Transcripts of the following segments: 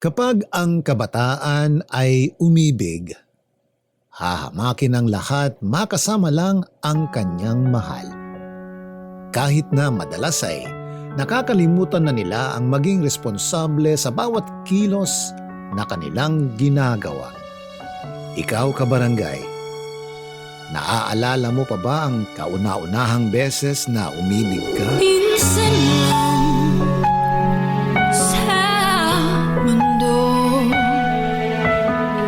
Kapag ang kabataan ay umibig, hahamakin ang lahat makasama lang ang kanyang mahal. Kahit na madalas ay nakakalimutan na nila ang maging responsable sa bawat kilos na kanilang ginagawa. Ikaw, kabarangay, naaalala mo pa ba ang kauna-unahang beses na umibig ka? Minsan lang sa mundo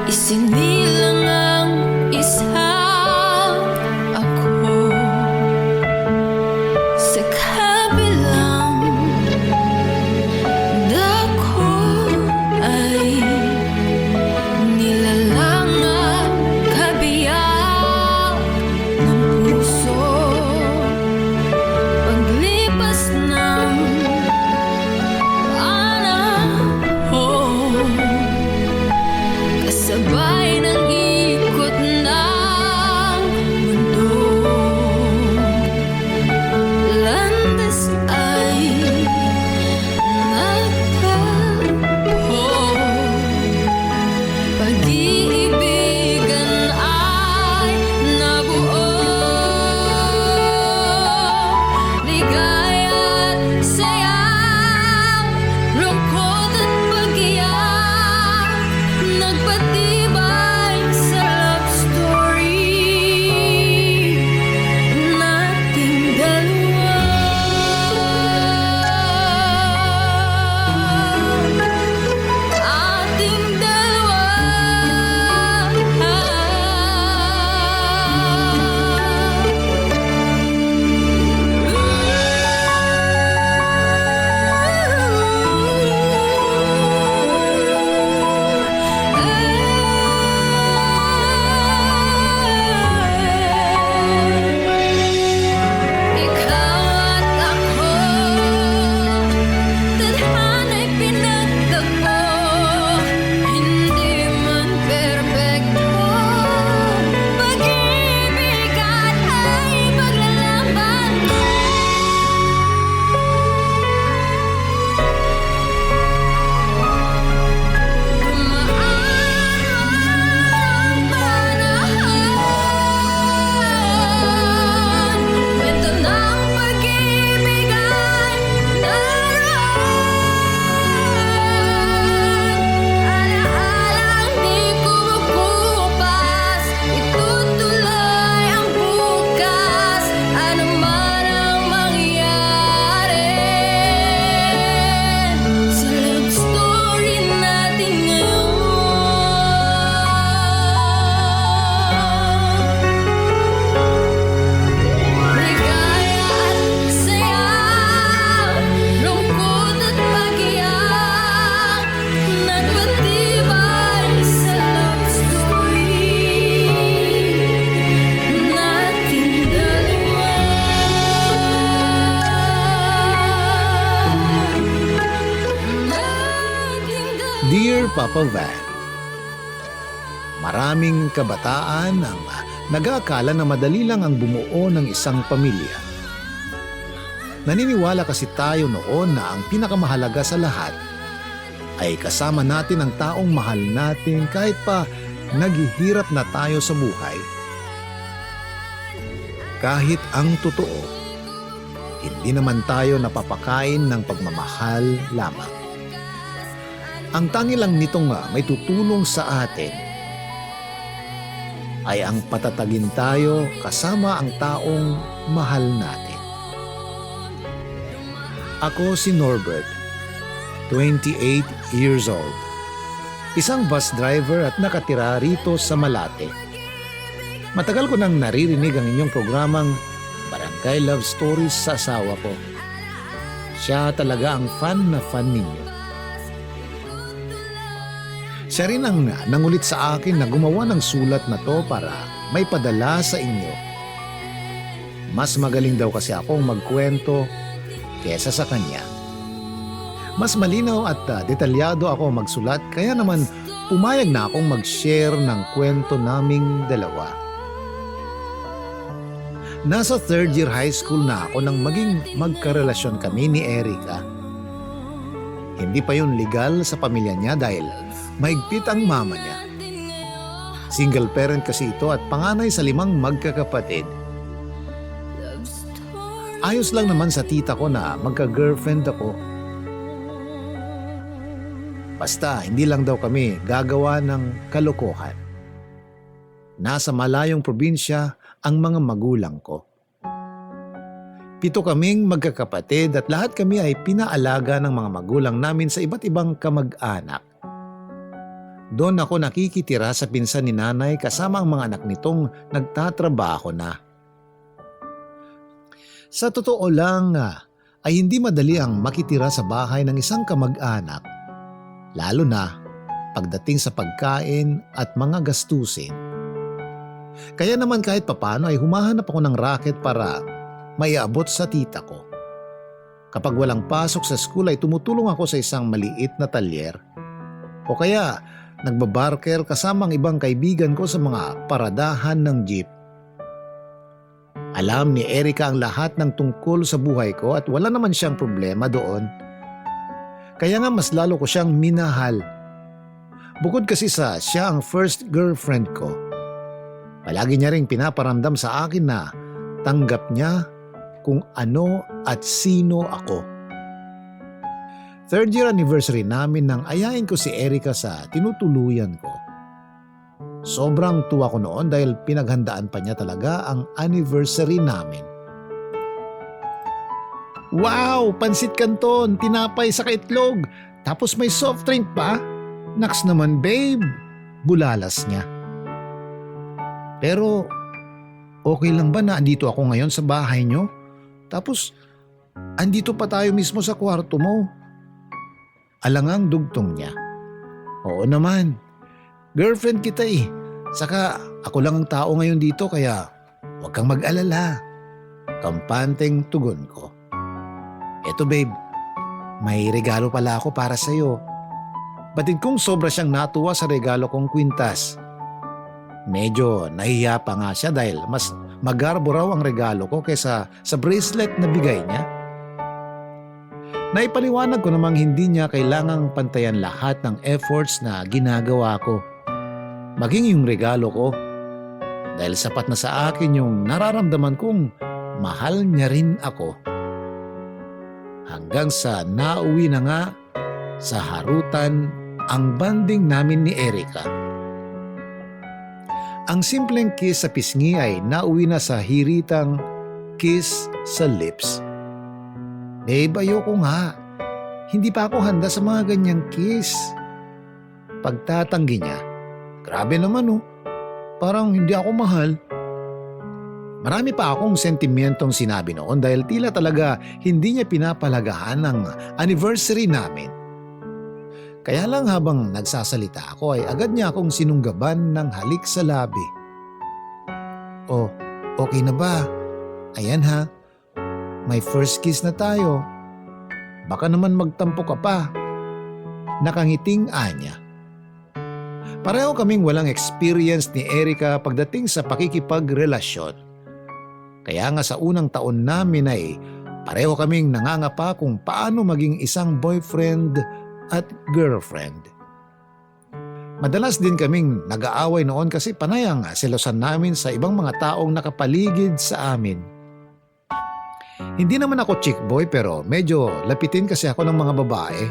isinilang ang isang ako sa kabilang dako ay nilalang at kabiyak ng puso. Paglipas ng panahon, kasabay ng ikot ng mundo, landas ay nagtagpo. Pag-iibigan ay nabuo. Ligaya at saya, lungkot at pag-iyak, nagpatibay sa love story nating dalawa. Ating ikaw at ako, tadhana'y pinagtagpo. Hindi man perpekto, pag-ibigan ay paglalaban. Dumaan ang panahon, kwento ng pag-ibig ay naroon. Alaalang di kumukupas, itutuloy ang bukas, ano man ang mangyari. Sa love story natin ngayon, ligaya at saya, lungkot at pag-iyak, nagpatibay sa love story nating dalawa. Dear Papa Van, maraming kabataan ang nag-aakala na madali lang ang bumuo ng isang pamilya. Naniniwala kasi tayo noon na ang pinakamahalaga sa lahat ay kasama natin ang taong mahal natin kahit pa naghihirap na tayo sa buhay. Kahit ang totoo, hindi naman tayo napapakain ng pagmamahal lamang. Ang tangi lang nitong may tutulong sa atin ay ang patatagin tayo kasama ang taong mahal natin. Ako si Norbert, 28 years old. Isang bus driver at nakatira rito sa Malate. Matagal ko nang naririnig ang inyong programang Barangay Love Stories sa asawa ko. Siya talaga ang fan na fan ninyo. Siya rin ang nangulit sa akin na gumawa ng sulat na to para may padala sa inyo. Mas magaling daw kasi akong magkwento kesa sa kanya. Mas malinaw at detalyado ako magsulat kaya naman pumayag na akong mag-share ng kwento naming dalawa. Nasa third year high school na ako nang maging magkarelasyon kami ni Erica. Hindi pa yun legal sa pamilya niya dahil mahigpit ang mama niya. Single parent kasi ito at panganay sa 5 magkakapatid. Ayos lang naman sa tita ko na magka-girlfriend ako. Basta hindi lang daw kami gagawa ng kalokohan. Nasa malayong probinsya ang mga magulang ko. 7 kaming magkakapatid at lahat kami ay pinaalaga ng mga magulang namin sa iba't ibang kamag-anak. Doon ako nakikitira sa pinsan ni nanay kasama ang mga anak nitong nagtatrabaho na. Sa totoo lang ay hindi madali ang makitira sa bahay ng isang kamag-anak, lalo na pagdating sa pagkain at mga gastusin. Kaya naman kahit papano ay humahanap ako ng racket para maiabot sa tita ko. Kapag walang pasok sa school ay tumutulong ako sa isang maliit na talyer. O kaya nagbabarker kasama ang ibang kaibigan ko sa mga paradahan ng jeep. Alam ni Erica ang lahat ng tungkol sa buhay ko at wala naman siyang problema doon. Kaya nga mas lalo ko siyang minahal. Bukod kasi sa siya ang first girlfriend ko, palagi niya ring pinaparamdam sa akin na tanggap niya kung ano at sino ako. 3rd year anniversary namin nang ayain ko si Erica sa tinutuluyan ko. Sobrang tuwa ko noon dahil pinaghandaan pa niya talaga ang anniversary namin. Wow! Pansit Canton, tinapay sa itlog, tapos may soft drink pa? Naks naman babe! Bulalas niya. Pero okay lang ba na andito ako ngayon sa bahay niyo? Tapos andito pa tayo mismo sa kwarto mo? Alangang dugtong niya. Oo naman. Girlfriend kita eh. Saka ako lang ang tao ngayon dito kaya huwag kang mag-alala. Kampanteng tugon ko. Eto babe, may regalo pala ako para sa'yo. Batid kong sobra siyang natuwa sa regalo kong kwintas. Medyo nahiya pa nga siya dahil mas magarbo raw ang regalo ko kaysa sa bracelet na bigay niya. Naipaliwanag ko namang hindi niya kailangang pantayan lahat ng efforts na ginagawa ko. Maging yung regalo ko. Dahil sapat na sa akin yung nararamdaman kong mahal niya rin ako. Hanggang sa nauwi na nga sa harutan ang banding namin ni Erica. Ang simpleng kiss sa pisngi ay nauwi na sa hiritang kiss sa lips. Babe, ayoko nga. Hindi pa ako handa sa mga ganyang kiss. Pagtatanggi niya, grabe naman oh. Parang hindi ako mahal. Marami pa akong sentimentong sinabi noon dahil tila talaga hindi niya pinapalagahan ang anniversary namin. Kaya lang habang nagsasalita ako ay agad niya akong sinunggaban ng halik sa labi. Oh, okay na ba? Ayan ha. May first kiss na tayo. Baka naman magtampo ka pa. Nakangiting anya. Pareho kaming walang experience ni Erica pagdating sa pakikipagrelasyon. Kaya nga sa unang taon namin ay pareho kaming nangangapa kung paano maging isang boyfriend at girlfriend. Madalas din kaming nag-aaway noon kasi panay ang selosan namin sa ibang mga taong nakapaligid sa amin. Hindi naman ako chick boy pero medyo lapitin kasi ako ng mga babae.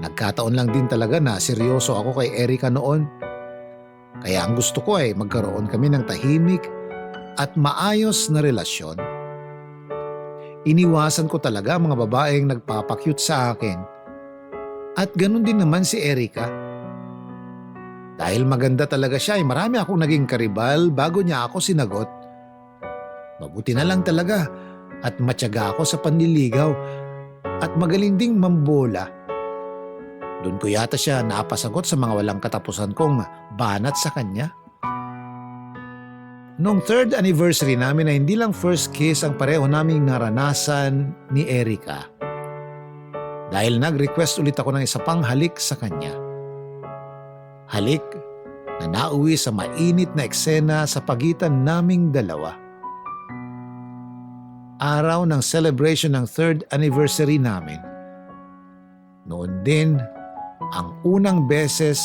Nagkataon lang din talaga na seryoso ako kay Erica noon. Kaya ang gusto ko ay magkaroon kami ng tahimik at maayos na relasyon. Iniwasan ko talaga ang mga babaeng nagpapakyut sa akin. At ganun din naman si Erica. Dahil maganda talaga siya ay marami akong naging karibal bago niya ako sinagot. Mabuti na lang talaga at matyaga ako sa panliligaw at magaling ding mambola. Doon ko yata siya napasagot sa mga walang katapusan kong banat sa kanya. Noong 3rd anniversary namin ay hindi lang first kiss ang pareho naming naranasan ni Erica. Dahil nag-request ulit ako ng isa pang halik sa kanya. Halik na nauwi sa mainit na eksena sa pagitan naming dalawa. Araw ng celebration ng 3rd anniversary namin. Noon din ang unang beses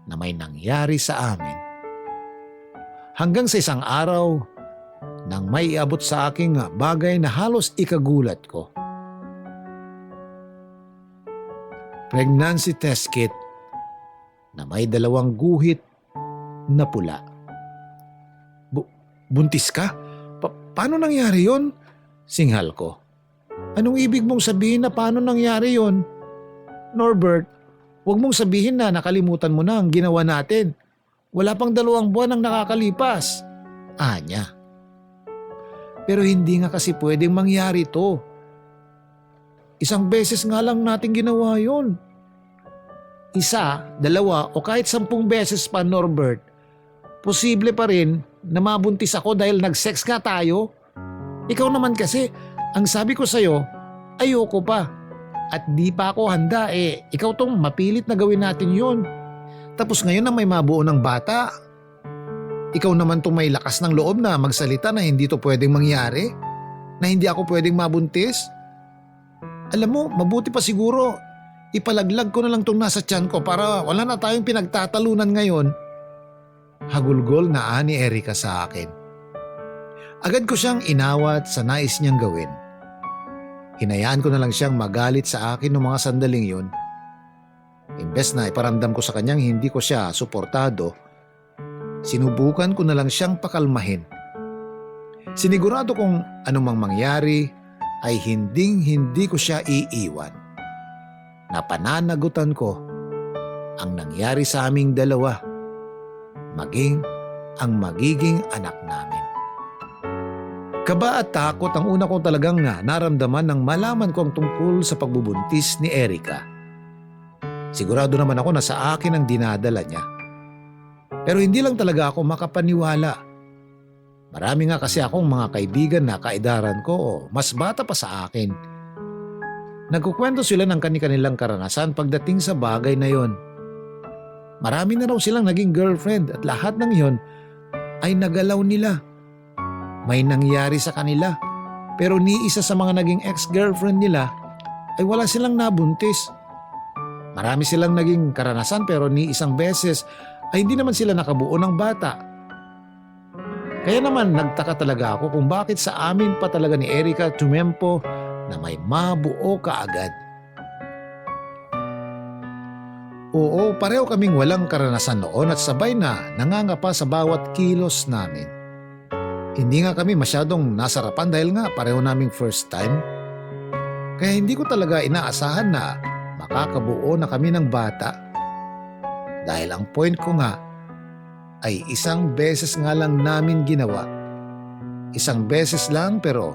na may nangyari sa amin. Hanggang sa isang araw nang may iabot sa aking bagay na halos ikagulat ko. Pregnancy test kit na may 2 guhit na pula. Buntis ka? Paano nangyari yon? Singhal ko. Anong ibig mong sabihin na paano nangyari yon? Norbert, huwag mong sabihin na nakalimutan mo na ang ginawa natin. Wala pang 2 buwan ang nakakalipas. Anya. Pero hindi nga kasi pwedeng mangyari to. Isang beses nga lang natin ginawa yon. 1, 2 o kahit 10 beses pa, Norbert. Posible pa rin na mabuntis ako dahil nag-sex nga tayo. Ikaw naman kasi, ang sabi ko sa'yo, ayoko pa. At di pa ako handa ikaw tong mapilit na gawin natin yun. Tapos ngayon na may mabuo ng bata. Ikaw naman tong may lakas ng loob na magsalita na hindi to pwedeng mangyari. Na hindi ako pwedeng mabuntis. Alam mo, mabuti pa siguro, ipalaglag ko na lang tong nasa tiyan ko para wala na tayong pinagtatalunan ngayon. Hagulgol na ani Erika sa akin. Agad ko siyang inawat sa nais niyang gawin. Hinayaan ko na lang siyang magalit sa akin noong mga sandaling yun. Imbes na iparamdam ko sa kanyang hindi ko siya suportado, sinubukan ko na lang siyang pakalmahin. Sinigurado kong anumang mangyari ay hindi ko siya iiwan. Napananagutan ko ang nangyari sa aming 2, maging ang magiging anak namin. Kaba at takot ang una kong talagang naramdaman nang malaman ko ang tungkol sa pagbubuntis ni Erika. Sigurado naman ako na sa akin ang dinadala niya. Pero hindi lang talaga ako makapaniwala. Marami nga kasi akong mga kaibigan na kaedaran ko o mas bata pa sa akin. Nagkukwento sila ng kanilang karanasan pagdating sa bagay na yon. Marami na raw silang naging girlfriend at lahat ng yon ay nagalaw nila. May nangyari sa kanila pero ni isa sa mga naging ex-girlfriend nila ay wala silang nabuntis. Marami silang naging karanasan pero ni isang beses ay hindi naman sila nakabuo ng bata. Kaya naman nagtaka talaga ako kung bakit sa amin pa talaga ni Erika tumempo na may mabuo kaagad. Oo, pareho kaming walang karanasan noon at sabay na nangangapa sa bawat kilos namin. Hindi nga kami masyadong nasarapan dahil nga pareho naming first time. Kaya hindi ko talaga inaasahan na makakabuo na kami ng bata. Dahil ang point ko nga ay 1 beses nga lang namin ginawa. 1 beses lang pero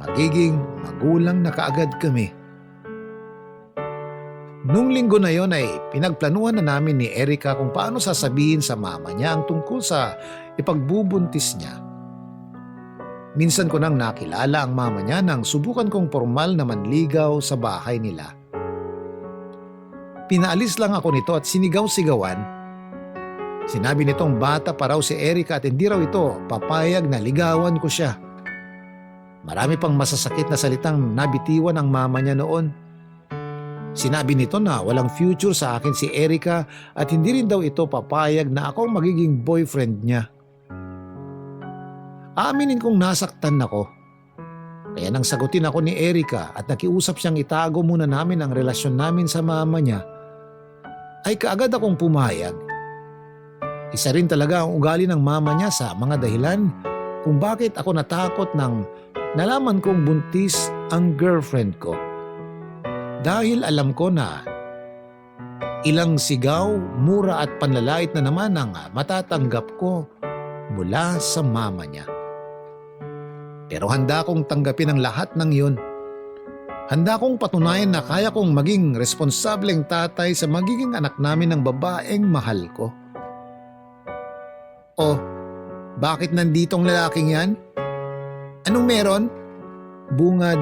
magiging magulang na kaagad kami. Nung linggo na yon ay pinagplanuhan na namin ni Erika kung paano sasabihin sa mama niya ang tungkol sa ipagbubuntis niya. Minsan ko nang nakilala ang mama niya nang subukan kong formal na manligaw sa bahay nila. Pinaalis lang ako nito at sinigaw-sigawan. Sinabi nitong bata pa raw si Erika at hindi raw ito papayag na ligawan ko siya. Marami pang masasakit na salitang nabitiwan ang mama niya noon. Sinabi nito na walang future sa akin si Erika at hindi rin daw ito papayag na ako ang magiging boyfriend niya. Aaminin kong nasaktan ako. Kaya nang sagutin ako ni Erika at nakiusap siyang itago muna namin ang relasyon namin sa mama niya, ay kaagad akong pumayag. Isa rin talaga ang ugali ng mama niya sa mga dahilan kung bakit ako natakot nang nalaman kong buntis ang girlfriend ko. Dahil alam ko na ilang sigaw, mura at panlalait na naman ang matatanggap ko mula sa mama niya. Pero handa kong tanggapin ang lahat ng yun. Handa kong patunayan na kaya kong maging responsableng tatay sa magiging anak namin ng babaeng mahal ko. Oh, bakit nandito ang lalaking yan? Anong meron? Bungad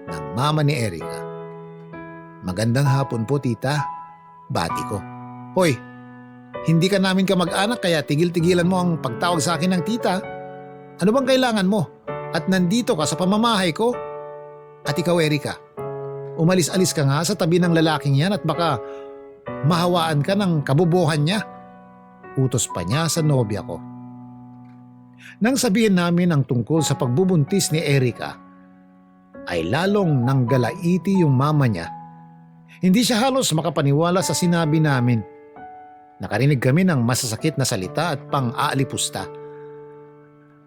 ng mama ni Erika. Magandang hapon po, tita. Bati ko. Hoy, hindi ka namin kamag-anak kaya tigil-tigilan mo ang pagtawag sa akin ng tita. Ano bang kailangan mo? At nandito ka sa pamamahay ko? At ikaw, Erika, Umalis-alis ka nga sa tabi ng lalaking yan at baka mahawaan ka ng kabubuhan niya. Utos pa niya sa nobya ko. Nang sabihin namin ang tungkol sa pagbubuntis ni Erica, ay lalong nanggalaiti yung mama niya. Hindi siya halos makapaniwala sa sinabi namin. Nakarinig kami ng masasakit na salita at pang-aalipusta.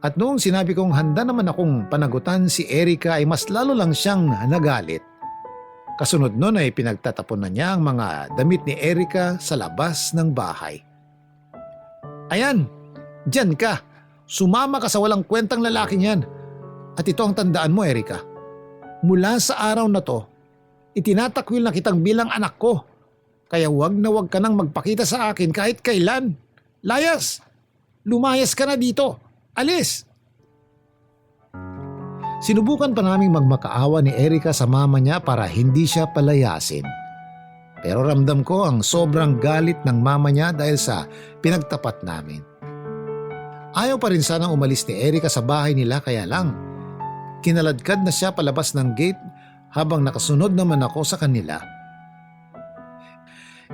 At noong sinabi kong handa naman akong panagutan si Erica ay mas lalo lang siyang nagalit. Kasunod nun ay pinagtatapon na niya ang mga damit ni Erica sa labas ng bahay. Ayan, dyan ka. Sumama ka sa walang kwentang lalaking yan. At ito ang tandaan mo, Erica. Mula sa araw na to, itinatakwil na kitang bilang anak ko. Kaya wag na wag ka nang magpakita sa akin kahit kailan. Layas! Lumayas ka na dito. Alis! Sinubukan pa naming magmakaawa ni Erica sa mama niya para hindi siya palayasin. Pero ramdam ko ang sobrang galit ng mama niya dahil sa pinagtapat namin. Ayaw pa rin sanang umalis ni Erica sa bahay nila kaya lang kinaladkad na siya palabas ng gate habang nakasunod naman ako sa kanila.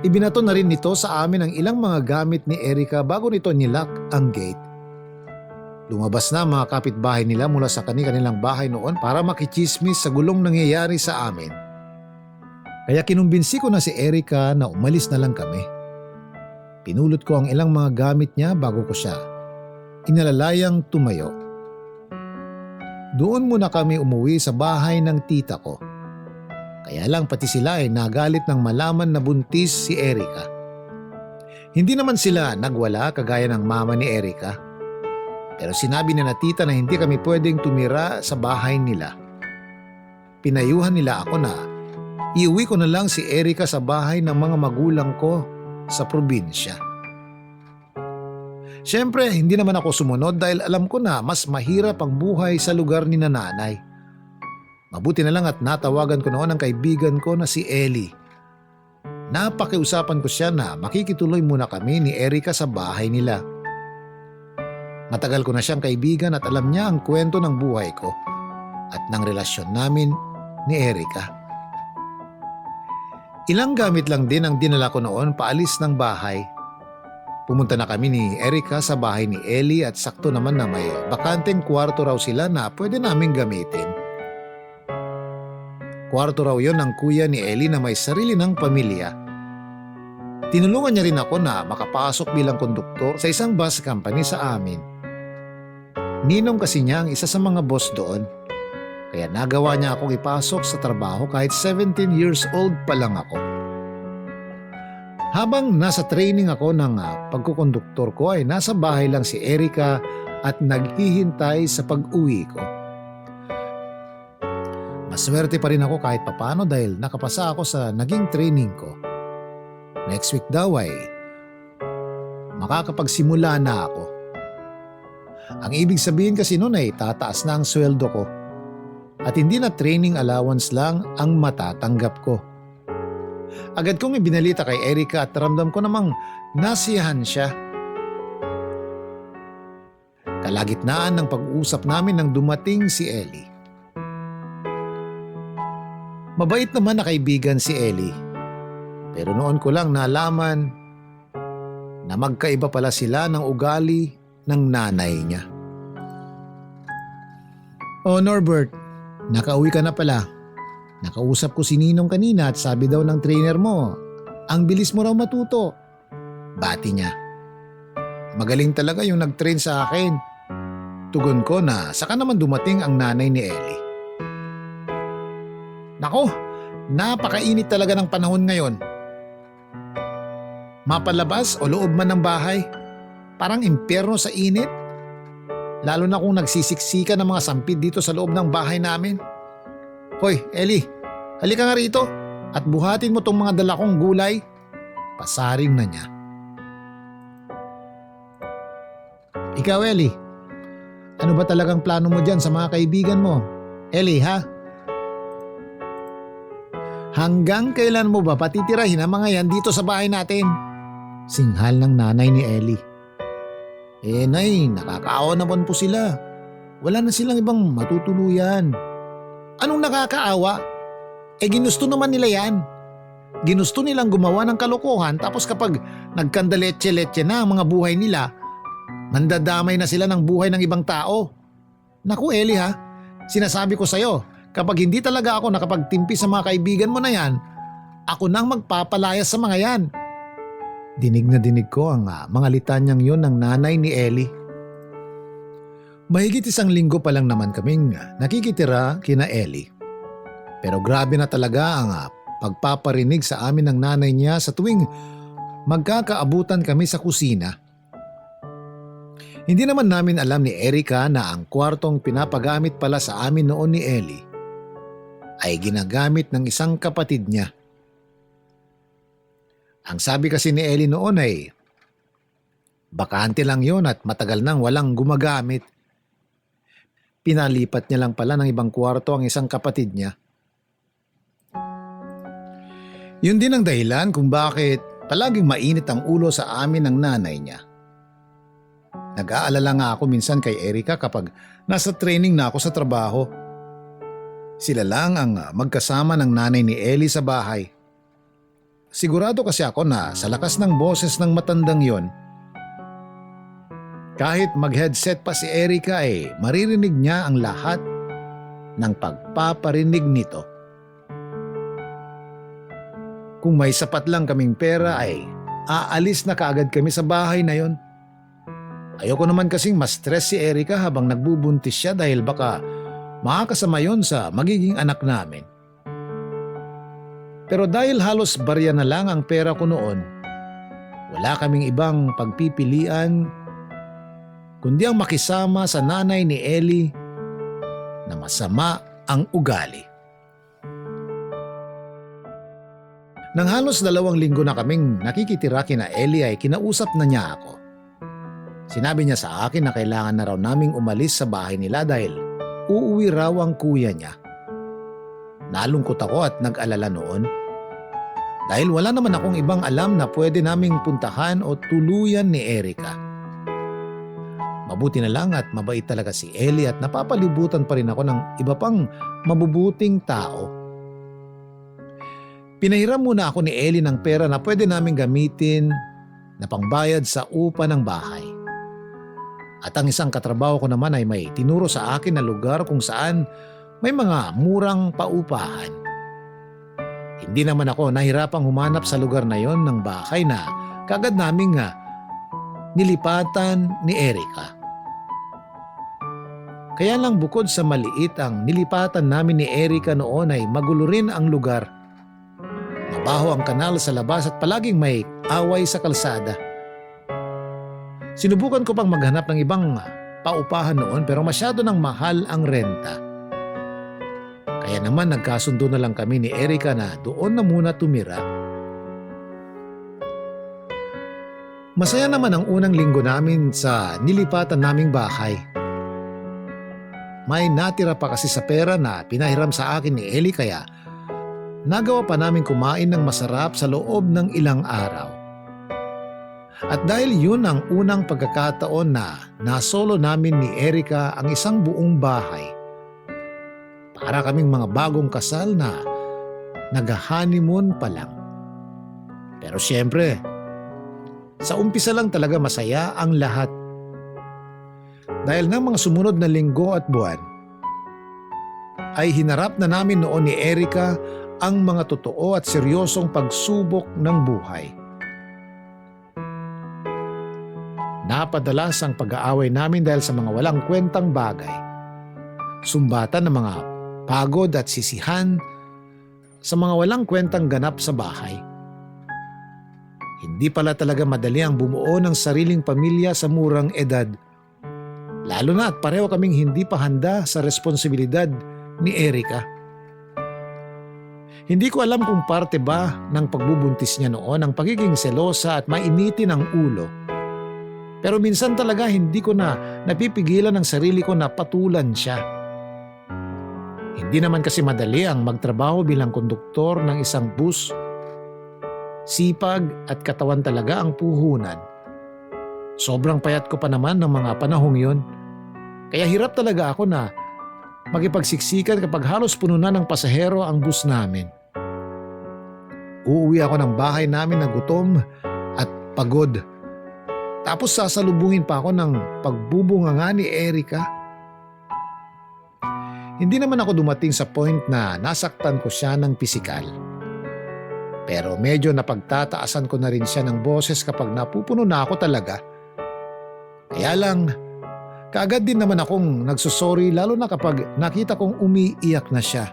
Ibinato na rin nito sa amin ang ilang mga gamit ni Erica bago nito nilock ang gate. Lumabas na mga kapitbahay nila mula sa kanilang bahay noon para makichismis sa gulong nangyayari sa amin. Kaya kinumbinsi ko na si Erica na umalis na lang kami. Pinulot ko ang ilang mga gamit niya bago ko siya inalalayang tumayo. Doon muna kami umuwi sa bahay ng tita ko. Kaya lang pati sila ay nagalit nang malaman na buntis si Erica. Hindi naman sila nagwala kagaya ng mama ni Erica. Pero sinabi ni na tita na hindi kami pwedeng tumira sa bahay nila. Pinayuhan nila ako na iuwi ko na lang si Erica sa bahay ng mga magulang ko sa probinsya. Siyempre, hindi naman ako sumunod dahil alam ko na mas mahirap ang buhay sa lugar ni nanay. Mabuti na lang at natawagan ko noon ang kaibigan ko na si Ellie. Napakiusapan ko siya na makikituloy muna kami ni Erica sa bahay nila. Matagal ko na siyang kaibigan at alam niya ang kwento ng buhay ko at ng relasyon namin ni Erica. Ilang gamit lang din ang dinala ko noon paalis ng bahay. Pumunta na kami ni Erica sa bahay ni Ellie at sakto naman na may bakanteng kwarto raw sila na pwede naming gamitin. Kwarto raw yon ng kuya ni Ellie na may sarili ng pamilya. Tinulungan niya rin ako na makapasok bilang konduktor sa isang bus company sa amin. Ninong kasi niya ang isa sa mga boss doon. Kaya nagawa niya akong ipasok sa trabaho kahit 17 years old pa lang ako. Habang nasa training ako ng pagkukonduktor ko ay nasa bahay lang si Erica at naghihintay sa pag-uwi ko. Maswerte pa rin ako kahit papano dahil nakapasa ako sa naging training ko. Next week daw ay makakapagsimula na ako. Ang ibig sabihin kasi noon ay tataas na ang sweldo ko at hindi na training allowance lang ang matatanggap ko. Agad kong ibinalita kay Erica at ramdam ko namang nasiyahan siya. Kalagitnaan ng pag-uusap namin nang dumating si Ellie. Mabait naman na kaibigan si Ellie. Pero noon ko lang nalaman na magkaiba pala sila ng ugali ng nanay niya. Oh Norbert, nakauwi ka na pala. Nakausap ko si Ninong kanina at sabi daw ng trainer mo, ang bilis mo raw matuto. Bati niya. Magaling talaga yung nag-train sa akin. Tugon ko na saka naman dumating ang nanay ni Ellie. Nako, napakainit talaga ng panahon ngayon. Mapalabas o loob man ng bahay, parang impyerno sa init. Lalo na kung nagsisiksika ng mga sampid dito sa loob ng bahay namin. Hoy, Ellie, halika nga rito at buhatin mo tong mga dala kong gulay. Pasaring na niya. Ikaw, Ellie, ano ba talagang plano mo dyan sa mga kaibigan mo? Ellie, ha? Hanggang kailan mo ba patitirahin ang mga yan dito sa bahay natin? Singhal ng nanay ni Ellie. Nay, nakakaawa naman po sila. Wala na silang ibang matutuluyan. Anong nakakaawa? Ginusto naman nila yan. Ginusto nilang gumawa ng kalokohan tapos kapag nagkandaletse-letse na ang mga buhay nila, mandadamay na sila ng buhay ng ibang tao. Naku Eli ha, sinasabi ko sa'yo, kapag hindi talaga ako nakapagtimpi sa mga kaibigan mo na yan, ako nang magpapalayas sa mga yan. Dinig na dinig ko ang mga litanyang yun ng nanay ni Eli. Mahigit 1 linggo pa lang naman kaming nakikitira kina Eli. Pero grabe na talaga ang pagpaparinig sa amin ng nanay niya sa tuwing magkakaabutan kami sa kusina. Hindi naman namin alam ni Erica na ang kwartong pinapagamit pala sa amin noon ni Eli ay ginagamit ng isang kapatid niya. Ang sabi kasi ni Eli noon ay bakante lang yon at matagal nang walang gumagamit. Pinalipat niya lang pala ng ibang kwarto ang isang kapatid niya. Yun din ang dahilan kung bakit palaging mainit ang ulo sa amin ng nanay niya. Nag-aalala nga ako minsan kay Erica kapag nasa training na ako sa trabaho. Sila lang ang magkasama ng nanay ni Eli sa bahay. Sigurado kasi ako na sa lakas ng boses ng matandang yon, kahit mag-headset pa si Erica maririnig niya ang lahat ng pagpaparinig nito. Kung may sapat lang kaming pera aalis na kaagad kami sa bahay na yon. Ayoko naman kasing ma-stress si Erica habang nagbubuntis siya dahil baka makakasama yon sa magiging anak namin. Pero dahil halos barya na lang ang pera ko noon, wala kaming ibang pagpipilian kundi ang makisama sa nanay ni Eli na masama ang ugali. Nang halos 2 linggo na kaming nakikitira kina Eli kinausap na niya ako. Sinabi niya sa akin na kailangan na raw naming umalis sa bahay nila dahil uuwi raw ang kuya niya. Nalungkot ako at nag-alala noon dahil wala naman akong ibang alam na pwede naming puntahan o tuluyan ni Erica. Mabuti na lang at mabait talaga si Eli at napapalibutan pa rin ako ng iba pang mabubuting tao. Pinahiram muna ako ni Eli ng pera na pwede naming gamitin na pangbayad sa upa ng bahay. At ang isang katrabaho ko naman ay may tinuro sa akin na lugar kung saan may mga murang paupahan. Hindi naman ako nahirapang humanap sa lugar na yon ng bahay na kagad naming nilipatan ni Erica. Kaya lang bukod sa maliit ang nilipatan namin ni Erica noon ay magulo rin ang lugar. Mabaho ang kanal sa labas at palaging may away sa kalsada. Sinubukan ko pang maghanap ng ibang paupahan noon pero masyado nang mahal ang renta. Kaya naman nagkasundo na lang kami ni Erica na doon na muna tumira. Masaya naman ang unang linggo namin sa nilipatan naming bahay. May natira pa kasi sa pera na pinahiram sa akin ni Eli kaya nagawa pa namin kumain ng masarap sa loob ng ilang araw. At dahil yun ang unang pagkakataon na nasolo namin ni Erica ang isang buong bahay, para kaming mga bagong kasal na nag-honeymoon pa lang. Pero siyempre, sa umpisa lang talaga masaya ang lahat. Dahil ng mga sumunod na linggo at buwan, ay hinarap na namin noon ni Erica ang mga totoo at seryosong pagsubok ng buhay. Napadalas ang pag-aaway namin dahil sa mga walang kwentang bagay. Sumbatan ng mga pagod at sisihan sa mga walang kwentang ganap sa bahay. Hindi pala talaga madali ang bumuo ng sariling pamilya sa murang edad. Lalo na at pareho kaming hindi pa handa sa responsibilidad ni Erica. Hindi ko alam kung parte ba ng pagbubuntis niya noon ang pagiging selosa at mainitin ang ulo. Pero minsan talaga hindi ko na napipigilan ang sarili ko na patulan siya. Hindi naman kasi madali ang magtrabaho bilang konduktor ng isang bus. Sipag at katawan talaga ang puhunan. Sobrang payat ko pa naman ng mga panahong yon. Kaya hirap talaga ako na makipagsiksikan kapag halos puno na ng pasahero ang bus namin. Uuwi ako ng bahay namin na gutom at pagod. Tapos sasalubungin pa ako ng pagbubunganga ni Erica. Hindi naman ako dumating sa point na nasaktan ko siya ng pisikal. Pero medyo napagtataasan ko na rin siya ng boses kapag napupuno na ako talaga. Kaya lang, kaagad din naman akong nagsusorry lalo na kapag nakita kong umiiyak na siya.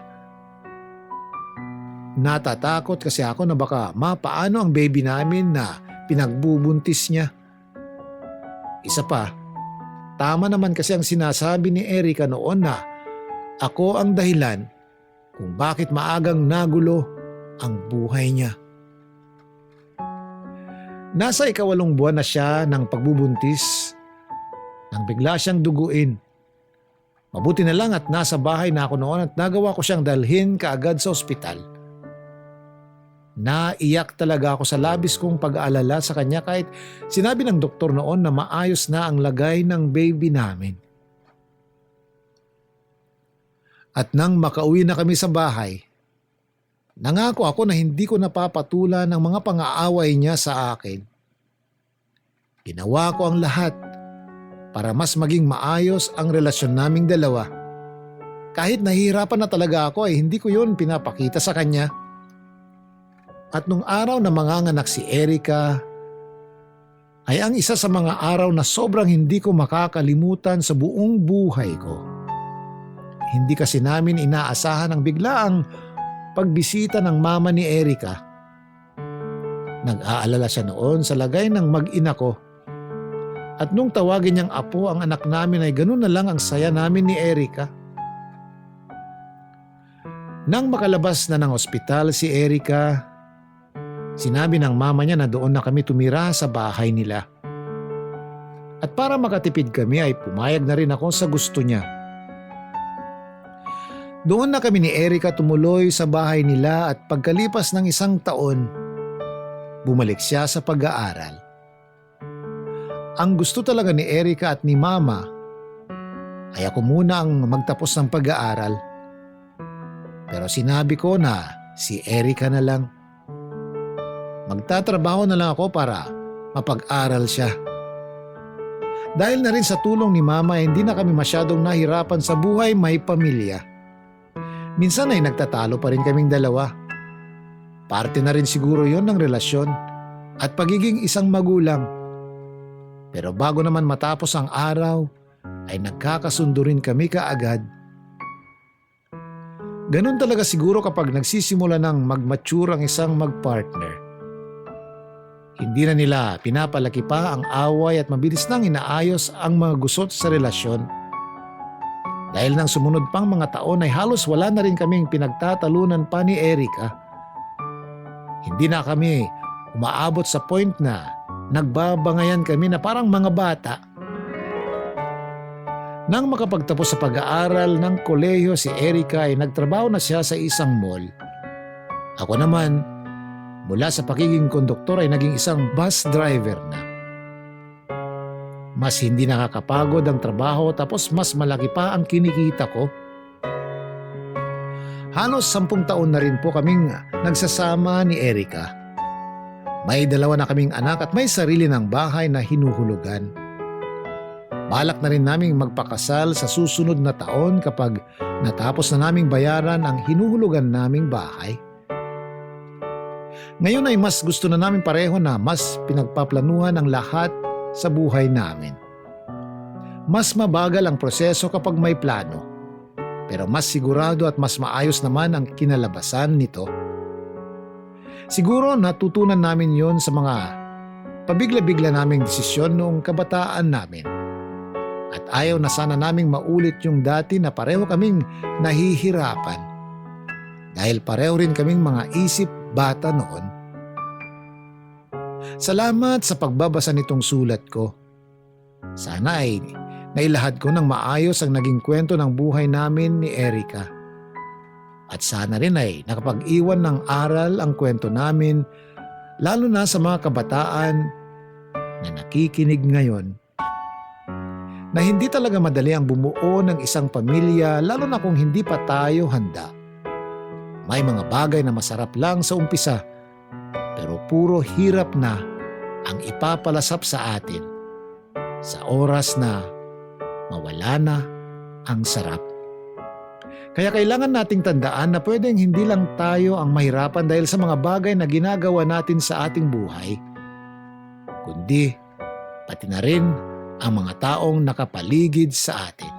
Natatakot kasi ako na baka mapaano ang baby namin na pinagbubuntis niya. Isa pa, tama naman kasi ang sinasabi ni Erica noon na ako ang dahilan kung bakit maagang nagulo ang buhay niya. Nasa 8 buwan na siya ng pagbubuntis nang bigla siyang duguin. Mabuti na lang at nasa bahay na ako noon at nagawa ko siyang dalhin kaagad sa ospital. Naiyak talaga ako sa labis kong pag-aalala sa kanya kahit sinabi ng doktor noon na maayos na ang lagay ng baby namin. At nang makauwi na kami sa bahay, nangako ako na hindi ko napapatulan ng mga pang-aaway niya sa akin. Ginawa ko ang lahat para mas maging maayos ang relasyon naming dalawa. Kahit nahihirapan na talaga ako ay hindi ko yun pinapakita sa kanya. At nung araw na manganganak si Erica, ay ang isa sa mga araw na sobrang hindi ko makakalimutan sa buong buhay ko. Hindi kasi namin inaasahan ang biglaang pagbisita ng mama ni Erica. Nag-aalala siya noon sa lagay ng mag-ina ko. At nung tawagin niyang apo ang anak namin ay ganun na lang ang saya namin ni Erica. Nang makalabas na ng ospital si Erica, sinabi ng mama niya na doon na kami tumira sa bahay nila. At para makatipid kami ay pumayag na rin ako sa gusto niya. Doon na kami ni Erica tumuloy sa bahay nila at pagkalipas ng 1 taon, bumalik siya sa pag-aaral. Ang gusto talaga ni Erica at ni mama ay ako muna ang magtapos ng pag-aaral. Pero sinabi ko na si Erica na lang. Magtatrabaho na lang ako para mapag-aral siya. Dahil na rin sa tulong ni mama hindi na kami masyadong nahirapan sa buhay may pamilya. Minsan ay nagtatalo pa rin kaming dalawa. Parte na rin siguro yon ng relasyon at pagiging isang magulang. Pero bago naman matapos ang araw ay nagkakasundo rin kami kaagad. Ganun talaga siguro kapag nagsisimula ng mag-mature ang isang mag-partner. Hindi na nila pinapalaki pa ang away at mabilis nang inaayos ang mga gusot sa relasyon. Dahil nang sumunod pang mga taon ay halos wala na rin kaming pinagtatalunan pa ni Erica. Hindi na kami umaabot sa point na nagbabangayan kami na parang mga bata. Nang makapagtapos sa pag-aaral ng kolehiyo si Erica ay nagtrabaho na siya sa isang mall. Ako naman, mula sa pagiging konduktor ay naging isang bus driver na. Mas hindi nakakapagod ang trabaho tapos mas malaki pa ang kinikita ko. Halos 10 taon na rin po kaming nagsasama ni Erica. May 2 na kaming anak at may sarili ng bahay na hinuhulugan. Balak na rin naming magpakasal sa susunod na taon kapag natapos na naming bayaran ang hinuhulugan naming bahay. Ngayon ay mas gusto na namin pareho na mas pinagpaplanuhan ang lahat sa buhay namin. Mas mabagal ang proseso kapag may plano, pero mas sigurado at mas maayos naman ang kinalabasan nito. Siguro natutunan namin yon sa mga pabigla-bigla naming desisyon noong kabataan namin. At ayaw na sana naming maulit yung dati na pareho kaming nahihirapan. Dahil pareho rin kaming mga isip bata noon. Salamat sa pagbabasa nitong sulat ko. Sana ay nailahad ko ng maayos ang naging kwento ng buhay namin ni Erica. At sana rin ay nakapag-iwan ng aral ang kwento namin lalo na sa mga kabataan na nakikinig ngayon. na hindi talaga madali ang bumuo ng isang pamilya lalo na kung hindi pa tayo handa. May mga bagay na masarap lang sa umpisa pero puro hirap na ang ipapalasap sa atin sa oras na mawala na ang sarap. Kaya kailangan nating tandaan na pwedeng hindi lang tayo ang mahirapan dahil sa mga bagay na ginagawa natin sa ating buhay, kundi pati na rin ang mga taong nakapaligid sa atin.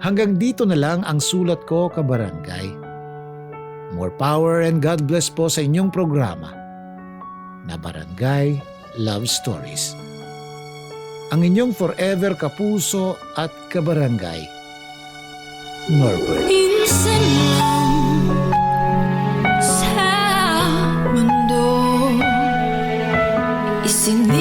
Hanggang dito na lang ang sulat ko, kabarangay. More power and God bless po sa inyong programa na Barangay Love Stories. Ang inyong forever kapuso at kabarangay, Norbert. Minsan lang sa mundo, isinilang